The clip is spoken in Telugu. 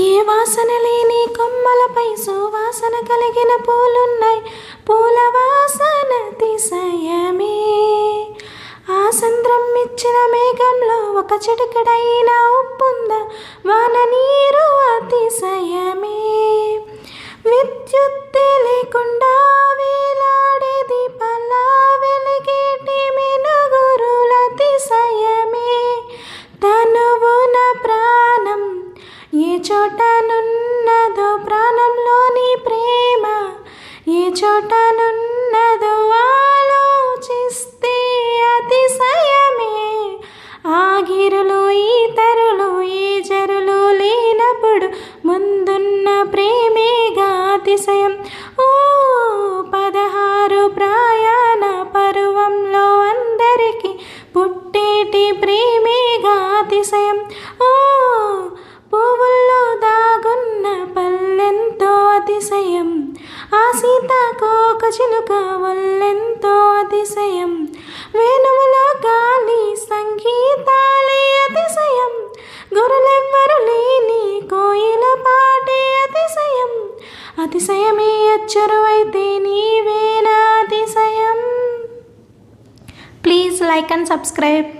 ఏ వాసన లేని కొమ్మలపై సువాసన కలిగిన పూలున్నాయి, పూల వాసన అతిశయమే. ఆ సంద్రం ఇచ్చిన మేఘంలో ఒక చిటికెడైన ఉప్పుందా, వాన నీరు అతిశయమే. విద్యుత్తే లేకుండా వేలాడే దీపాల వెలిగేటి మెనుగురుల అతిశయమే. తనువున ప్రాణం ఏ చోటనున్నదో, ప్రాణంలోని ప్రేమ ఏ చోటనున్నదో ఆలోచిస్తే అతిశయమే. ఆగిరులు ఈతరులు ఏ జరులు లేనప్పుడు ముందున్న ప్రేమేగా అతిశయం. ఓ 16 ప్రయాణ పరువంలో అందరికీ పుట్టేటి ప్రేమేగా అతిశయం. ఓ పువ్వుల్లో దాగున్న పల్లెంతో అతిశయం, ఆ సీతాకోక చిలుక వల్లెంతో అతిశయం. వేణువులో గాలి సంగీతాలే అతిశయం, గొర్రెలెవ్వరు లేని కోయిల పాటే అతిశయం. అతిశయమే అచ్చరువైతే నీవేనా అతిశయం. Please like and subscribe.